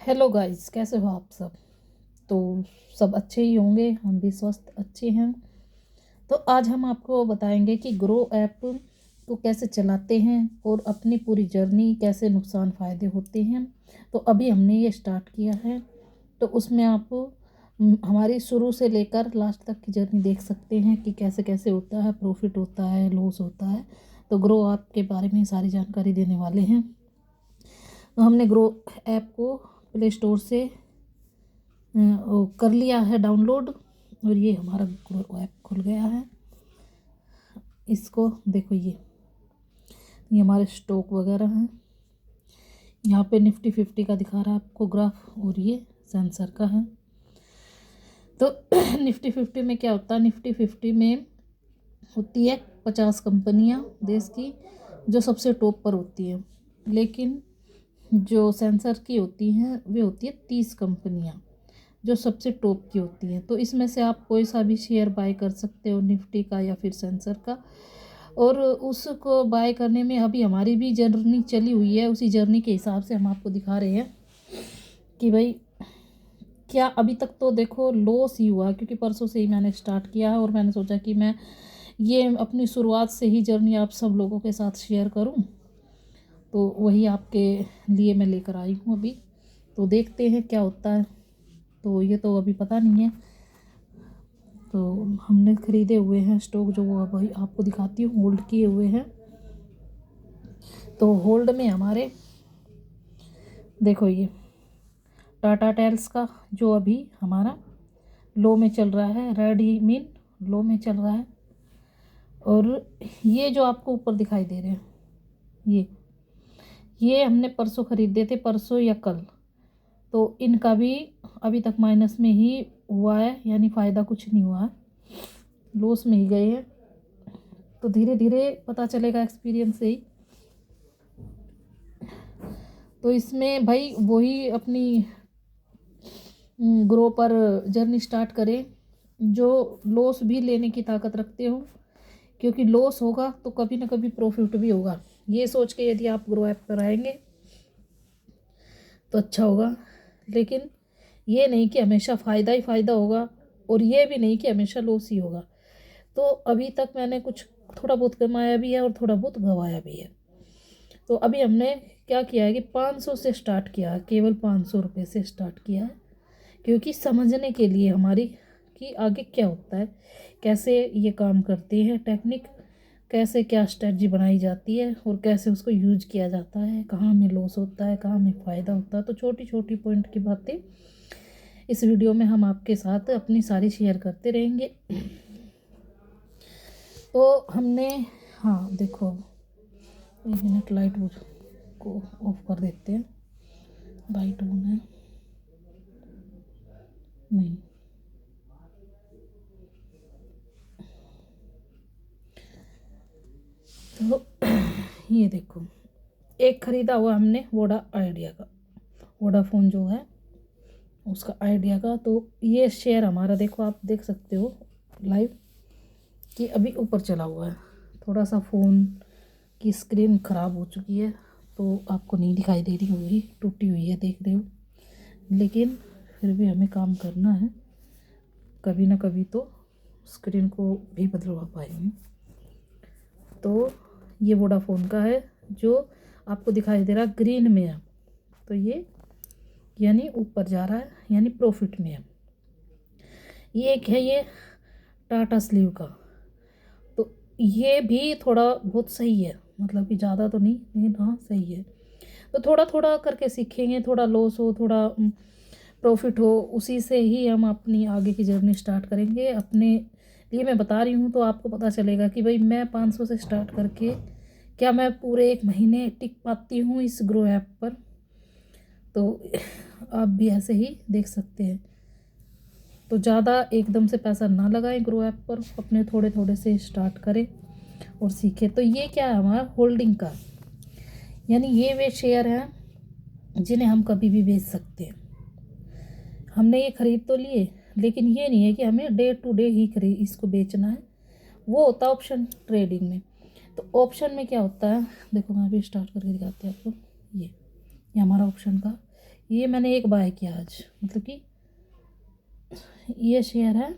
Hello guys, कैसे हो आप सब। तो सब अच्छे ही होंगे, हम भी स्वस्थ अच्छे हैं। तो आज हम आपको बताएंगे कि ग्रो ऐप को कैसे चलाते हैं और अपनी पूरी जर्नी कैसे नुकसान फ़ायदे होते हैं। तो अभी हमने ये स्टार्ट किया है, तो उसमें आप हमारी शुरू से लेकर लास्ट तक की जर्नी देख सकते हैं कि कैसे कैसे होता है, प्रॉफिट होता है, लॉस होता है। तो ग्रो ऐप के बारे में सारी जानकारी देने वाले हैं। तो हमने ग्रो ऐप को प्ले स्टोर से वो कर लिया है डाउनलोड, और ये हमारा ग्रो ऐप खुल गया है। इसको देखो, ये हमारे स्टॉक वगैरह हैं। यहाँ पे निफ्टी 50 का दिखा रहा है आपको ग्राफ, और ये सेंसर का है। तो निफ्टी 50 में क्या होता है, निफ्टी 50 में होती है 50 कंपनियाँ देश की जो सबसे टॉप पर होती है, लेकिन जो सेंसर की होती हैं वे होती है 30 कंपनियाँ जो सबसे टॉप की होती हैं। तो इसमें से आप कोई सा भी शेयर बाय कर सकते हो, निफ्टी का या फिर सेंसर का। और उसको बाय करने में अभी हमारी भी जर्नी चली हुई है, उसी जर्नी के हिसाब से हम आपको दिखा रहे हैं कि भाई क्या अभी तक तो देखो लॉस ही हुआ, क्योंकि परसों से ही मैंने स्टार्ट किया है और मैंने सोचा कि मैं ये अपनी शुरुआत से ही जर्नी आप सब लोगों के साथ शेयर करूं। तो वही आपके लिए मैं लेकर आई हूं अभी। तो देखते हैं क्या होता है। तो ये तो अभी पता नहीं है। तो हमने ख़रीदे हुए हैं स्टॉक, जो वो अभी आपको दिखाती हूँ, होल्ड किए हुए हैं। तो होल्ड में हमारे देखो, ये टाटा टेल्स का जो अभी हमारा लो में चल रहा है, रेड ही मीन लो में चल रहा है। और ये जो आपको ऊपर दिखाई दे रहे हैं, ये हमने परसों ख़रीदे थे, परसों या कल। तो इनका भी अभी तक माइनस में ही हुआ है, यानी फ़ायदा कुछ नहीं हुआ है, लॉस में ही गए हैं। तो धीरे धीरे पता चलेगा एक्सपीरियंस से ही। तो इसमें भाई वही अपनी ग्रो पर जर्नी स्टार्ट करें जो लॉस भी लेने की ताकत रखते हो, क्योंकि लॉस होगा तो कभी ना कभी प्रॉफिट भी होगा। ये सोच के यदि आप ग्रो ऐप पर आएंगे तो अच्छा होगा, लेकिन ये नहीं कि हमेशा फ़ायदा ही फ़ायदा होगा, और ये भी नहीं कि हमेशा लॉस ही होगा। तो अभी तक मैंने कुछ थोड़ा बहुत कमाया भी है और थोड़ा बहुत गंवाया भी है। तो अभी हमने क्या किया है कि 500 से स्टार्ट किया है, केवल 500 रुपये से स्टार्ट किया है, क्योंकि समझने के लिए हमारी कि आगे क्या होता है, कैसे ये काम करते हैं, टेक्निक कैसे, क्या स्ट्रेटजी बनाई जाती है और कैसे उसको यूज किया जाता है, कहाँ में लॉस होता है, कहाँ में फ़ायदा होता है। तो छोटी छोटी पॉइंट की बातें इस वीडियो में हम आपके साथ अपनी सारी शेयर करते रहेंगे। तो हमने, हाँ देखो, एक मिनट लाइट को ऑफ कर देते हैं। लाइट ऑन है नहीं। तो ये देखो, एक ख़रीदा हुआ हमने वोडा आइडिया का, वोडाफोन जो है उसका आइडिया का। तो ये शेयर हमारा देखो, आप देख सकते हो लाइव कि अभी ऊपर चला हुआ है। थोड़ा सा फ़ोन की स्क्रीन ख़राब हो चुकी है, तो आपको नहीं दिखाई दे रही होगी, टूटी हुई है, देख रहे हो। लेकिन फिर भी हमें काम करना है, कभी ना कभी तो स्क्रीन को भी बदलवा पाएंगे। तो ये वोडाफोन का है जो आपको दिखाई दे रहा है ग्रीन में है। तो ये यानी ऊपर जा रहा है, यानी प्रॉफिट में है। ये एक है ये टाटा स्लीव का। तो ये भी थोड़ा बहुत सही है, मतलब कि ज़्यादा तो नहीं, लेकिन हाँ सही है। तो थोड़ा थोड़ा करके सीखेंगे, थोड़ा लॉस हो थोड़ा प्रॉफिट हो, उसी से ही हम अपनी आगे की जर्नी स्टार्ट करेंगे। अपने लिए मैं बता रही हूँ, तो आपको पता चलेगा कि भाई मैं 500 से स्टार्ट करके क्या मैं पूरे 1 महीने टिक पाती हूँ इस ग्रो ऐप पर। तो आप भी ऐसे ही देख सकते हैं। तो ज़्यादा एकदम से पैसा ना लगाएं ग्रो ऐप पर, अपने थोड़े थोड़े से स्टार्ट करें और सीखें। तो ये क्या है, हमारा होल्डिंग का, यानी ये वे शेयर हैं जिन्हें हम कभी भी बेच सकते हैं। हमने ये ख़रीद तो लिए, लेकिन ये नहीं है कि हमें डे टू डे ही खरीद इसको बेचना है। वो होता है ऑप्शन ट्रेडिंग में। तो ऑप्शन में क्या होता है, देखो मैं अभी स्टार्ट करके दिखाती हूँ आपको। ये हमारा ऑप्शन का ये मैंने एक बाय किया आज, मतलब कि ये शेयर है।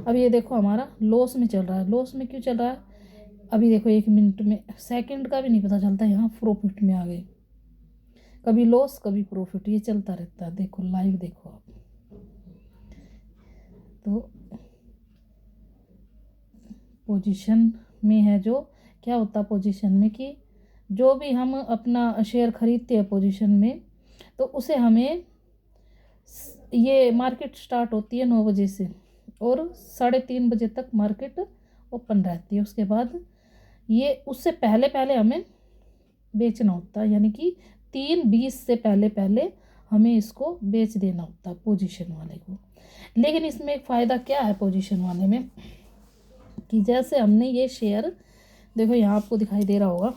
अब ये देखो हमारा लॉस में चल रहा है। लॉस में क्यों चल रहा है? अभी देखो 1 मिनट में, सेकंड का भी नहीं पता चलता, यहाँ प्रॉफिट में आ गए। कभी लॉस कभी प्रॉफिट, ये चलता रहता है। देखो लाइव देखो आप। तो पोजीशन में है जो, क्या होता है पोजीशन में कि जो भी हम अपना शेयर खरीदते हैं पोजीशन में, तो उसे हमें, ये मार्केट स्टार्ट होती है 9 बजे से और 3:30 बजे तक मार्केट ओपन रहती है। उसके बाद ये उससे पहले पहले हमें बेचना होता है, यानी कि 3:20 से पहले पहले हमें इसको बेच देना होता है पोजीशन वाले को। लेकिन इसमें एक फ़ायदा क्या है पोजीशन वाले में, कि जैसे हमने ये शेयर, देखो यहाँ आपको दिखाई दे रहा होगा,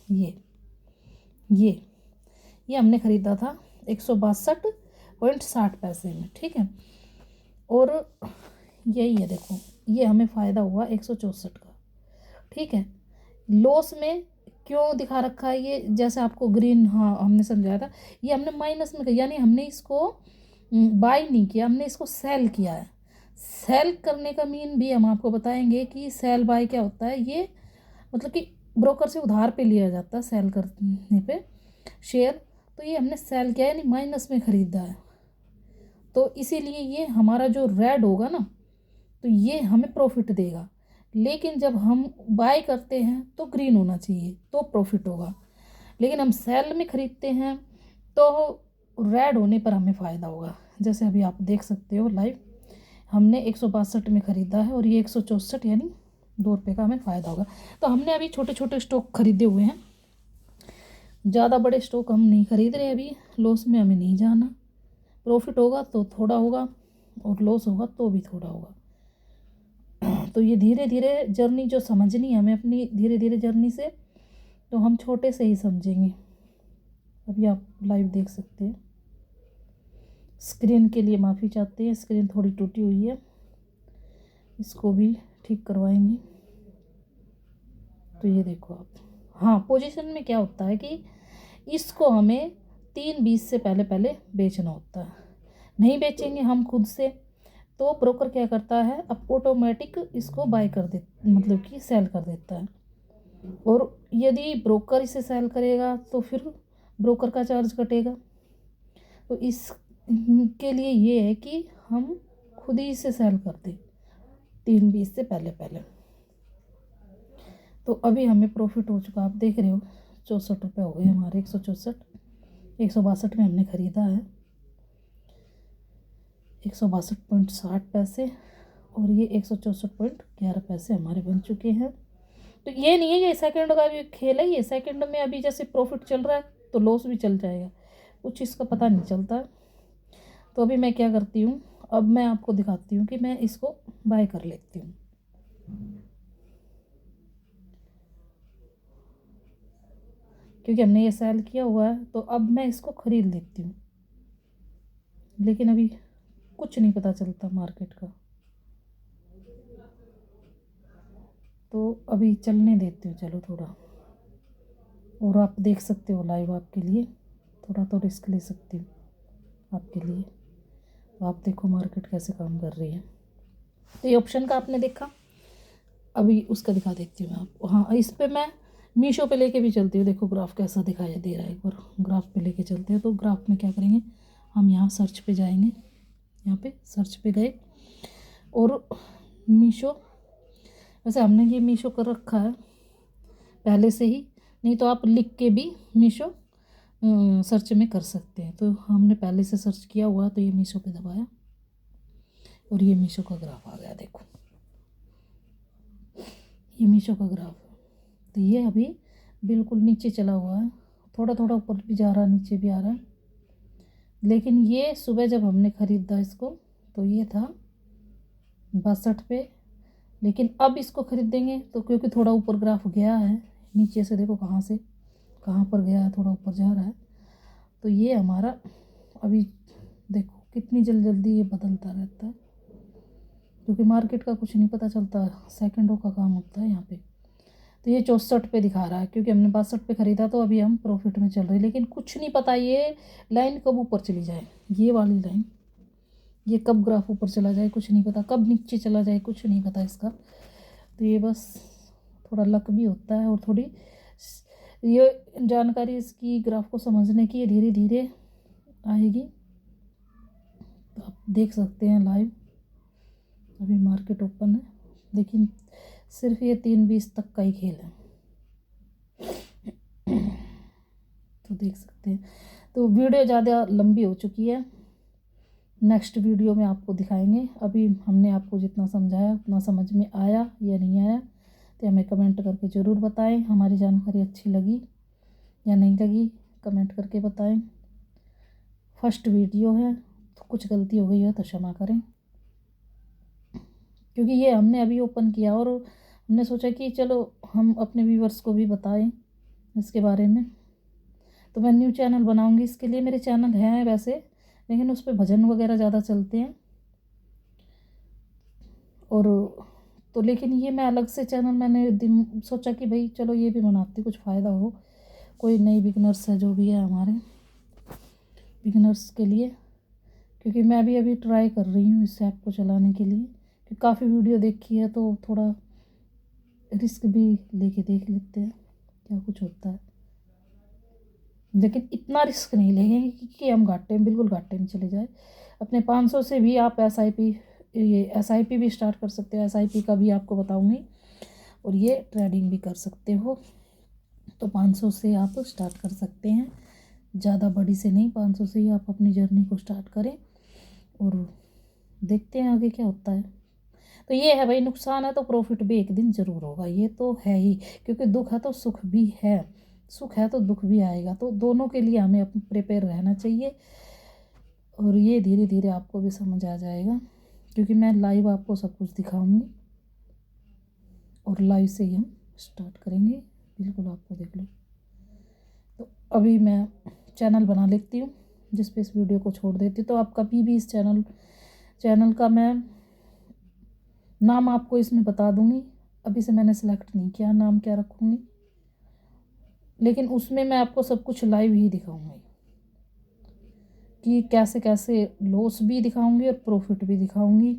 ये ये हमने ख़रीदा था 162.60 में, ठीक है। और यही है देखो, ये हमें फ़ायदा हुआ 164 का, ठीक है। लॉस में क्यों दिखा रखा है ये, जैसे आपको ग्रीन, हाँ हमने समझाया था, ये हमने माइनस में, यानी हमने इसको बाय नहीं किया, हमने इसको सेल किया है। सेल करने का मीन भी हम आपको बताएंगे कि सेल बाय क्या होता है। ये मतलब कि ब्रोकर से उधार पे लिया जाता है सेल करने पे शेयर, तो ये हमने सेल किया यानी माइनस में ख़रीदा है। तो इसीलिए ये हमारा जो रेड होगा ना, तो ये हमें प्रॉफिट देगा। लेकिन जब हम बाय करते हैं तो ग्रीन होना चाहिए, तो प्रॉफिट होगा। लेकिन हम सेल में ख़रीदते हैं तो रेड होने पर हमें फ़ायदा होगा। जैसे अभी आप देख सकते हो लाइव, हमने 162 में ख़रीदा है और ये 164, यानी 2 रुपये का हमें फ़ायदा होगा। तो हमने अभी छोटे छोटे स्टॉक खरीदे हुए हैं, ज़्यादा बड़े स्टॉक हम नहीं खरीद रहे अभी। लॉस में हमें नहीं जाना, प्रॉफिट होगा तो थोड़ा होगा और लॉस होगा तो भी थोड़ा होगा। तो ये धीरे धीरे जर्नी जो समझनी है हमें अपनी, धीरे धीरे जर्नी से, तो हम छोटे से ही समझेंगे। अभी आप लाइव देख सकते हैं। स्क्रीन के लिए माफ़ी चाहते हैं, स्क्रीन थोड़ी टूटी हुई है, इसको भी ठीक करवाएंगे। तो ये देखो आप, हाँ पोजीशन में क्या होता है कि इसको हमें 3:20 से पहले पहले बेचना होता है। नहीं बेचेंगे हम खुद से तो ब्रोकर क्या करता है, अब ऑटोमेटिक इसको बाय कर दे, मतलब कि सेल कर देता है। और यदि ब्रोकर इसे सेल करेगा तो फिर ब्रोकर का चार्ज कटेगा। तो इसके लिए ये है कि हम खुद ही इसे सेल कर दें 3:20 से पहले पहले। तो अभी हमें प्रॉफिट हो चुका, आप देख रहे हो 64 रुपये हो गए हमारे। 164, 162 में हमने ख़रीदा है 162.60 और ये 164.11 हमारे बन चुके हैं। तो ये नहीं है, ये सेकंड का भी खेल है। ये सेकंड में अभी जैसे प्रॉफिट चल रहा है तो लॉस भी चल जाएगा, कुछ इसका पता नहीं चलता। तो अभी मैं क्या करती हूँ, अब मैं आपको दिखाती हूँ कि मैं इसको बाय कर लेती हूँ। क्योंकि हमने ये सेल किया हुआ है तो अब मैं इसको ख़रीद लेती हूँ। लेकिन अभी कुछ नहीं पता चलता मार्केट का, तो अभी चलने देती हूँ चलो थोड़ा। और आप देख सकते हो लाइव, आपके लिए थोड़ा तो रिस्क ले सकती हूँ आपके लिए। तो आप देखो मार्केट कैसे काम कर रही है। तो ये ऑप्शन का आपने देखा, अभी उसका दिखा देती हूँ मैं आपको। हाँ इस पे मैं मीशो पे लेके भी चलती हूँ। देखो ग्राफ कैसा दिखाई दे रहा है, एक बार ग्राफ पे लेके चलते हैं। तो ग्राफ में क्या करेंगे, हम यहाँ सर्च पे जाएंगे, यहाँ पे सर्च पे गए और मीशो, वैसे हमने ये मीशो कर रखा है पहले से ही, नहीं तो आप लिख के भी मीशो सर्च में कर सकते हैं। तो हमने पहले से सर्च किया हुआ, तो ये मीशो पे दबाया और ये मीशो का ग्राफ आ गया। देखो ये मीशो का ग्राफ है। तो ये अभी बिल्कुल नीचे चला हुआ है, थोड़ा थोड़ा ऊपर भी जा रहा है, नीचे भी आ रहा है। लेकिन ये सुबह जब हमने ख़रीदा इसको तो ये था 62 पे। लेकिन अब इसको ख़रीदेंगे तो क्योंकि थोड़ा ऊपर ग्राफ गया है, नीचे से देखो कहाँ से कहाँ पर गया है, थोड़ा ऊपर जा रहा है। तो ये हमारा अभी देखो कितनी जल्दी ये बदलता रहता है, क्योंकि मार्केट का कुछ नहीं पता चलता, सेकंडों का काम होता है यहाँ पे। तो ये 64 पे दिखा रहा है, क्योंकि हमने 62 पे ख़रीदा, तो अभी हम प्रॉफिट में चल रहे हैं। लेकिन कुछ नहीं पता ये लाइन कब ऊपर चली जाए, ये वाली लाइन, ये कब ग्राफ ऊपर चला जाए कुछ नहीं पता, कब नीचे चला जाए कुछ नहीं पता इसका। तो ये बस थोड़ा लक भी होता है, और थोड़ी ये जानकारी इसकी ग्राफ को समझने की धीरे धीरे आएगी। तो आप देख सकते हैं लाइव, अभी मार्केट ओपन है, लेकिन सिर्फ ये 3:20 तक का ही खेल है। तो देख सकते हैं। तो वीडियो ज़्यादा लंबी हो चुकी है, नेक्स्ट वीडियो में आपको दिखाएंगे। अभी हमने आपको जितना समझाया उतना समझ में आया या नहीं आया, तो हमें कमेंट करके ज़रूर बताएं। हमारी जानकारी अच्छी लगी या नहीं लगी, कमेंट करके बताएं। फर्स्ट वीडियो है, तो कुछ गलती हो गई है तो क्षमा करें, क्योंकि ये हमने अभी ओपन किया और हमने सोचा कि चलो हम अपने व्यूवर्स को भी बताएं इसके बारे में। तो मैं न्यू चैनल बनाऊंगी इसके लिए। मेरे चैनल हैं वैसे, लेकिन उस पर भजन वगैरह ज़्यादा चलते हैं, और तो लेकिन ये मैं अलग से चैनल मैंने सोचा कि भाई चलो ये भी बनाती, कुछ फ़ायदा हो, कोई नई बिगनर्स है जो भी है हमारे बिगनर्स के लिए। क्योंकि मैं भी अभी ट्राई कर रही हूँ इस ऐप को चलाने के लिए, कि काफ़ी वीडियो देखी है, तो थोड़ा रिस्क भी लेके देख लेते हैं क्या कुछ होता है। लेकिन इतना रिस्क नहीं लेंगे कि हम घाटे में, बिल्कुल घाटे में चले जाए। अपने 500 से भी आप एसआईपी भी स्टार्ट कर सकते हो, एसआईपी का भी आपको बताऊंगी, और ये ट्रेडिंग भी कर सकते हो। तो 500 से आप स्टार्ट कर सकते हैं, ज़्यादा बड़ी से नहीं, 500 से ही आप अपनी जर्नी को स्टार्ट करें, और देखते हैं आगे क्या होता है। तो ये है भाई, नुकसान है तो प्रॉफिट भी एक दिन ज़रूर होगा, ये तो है ही, क्योंकि दुख है तो सुख भी है, सुख है तो दुख भी आएगा। तो दोनों के लिए हमें प्रिपेयर रहना चाहिए, और ये धीरे धीरे आपको भी समझ आ जाएगा, क्योंकि मैं लाइव आपको सब कुछ दिखाऊंगी, और लाइव से ही हम स्टार्ट करेंगे, बिल्कुल आपको देख लो। तो अभी मैं चैनल बना लेती हूँ जिस पे इस वीडियो को छोड़ देती हूँ। तो आप कभी भी इस चैनल का मैं नाम आपको इसमें बता दूंगी। अभी से मैंने सेलेक्ट नहीं किया नाम क्या रखूँगी, लेकिन उसमें मैं आपको सब कुछ लाइव ही दिखाऊंगी, कि कैसे कैसे लॉस भी दिखाऊंगी और प्रॉफिट भी दिखाऊंगी।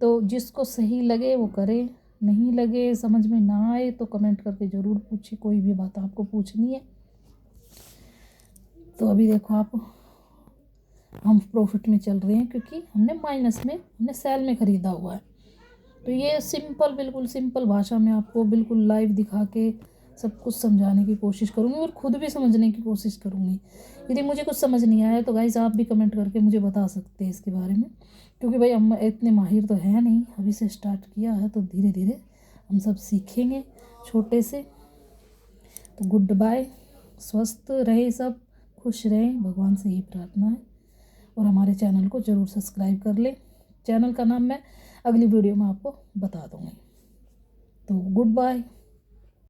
तो जिसको सही लगे वो करे, नहीं लगे, समझ में ना आए तो कमेंट करके ज़रूर पूछिए, कोई भी बात आपको पूछनी है। तो अभी देखो आप, हम प्रॉफिट में चल रहे हैं, क्योंकि हमने सेल में ख़रीदा हुआ है। तो ये सिंपल, बिल्कुल सिंपल भाषा में आपको बिल्कुल लाइव दिखा के सब कुछ समझाने की कोशिश करूँगी, और ख़ुद भी समझने की कोशिश करूँगी। यदि मुझे कुछ समझ नहीं आया तो गाइस आप भी कमेंट करके मुझे बता सकते हैं इसके बारे में, क्योंकि भाई हम इतने माहिर तो हैं नहीं, अभी से स्टार्ट किया है, तो धीरे धीरे हम सब सीखेंगे छोटे से। तो गुड बाय, स्वस्थ रहे सब, खुश रहें, भगवान से ही प्रार्थना है। और हमारे चैनल को ज़रूर सब्सक्राइब कर लें। चैनल का नाम मैं अगली वीडियो में आपको बता दूँगी। तो गुड बाय।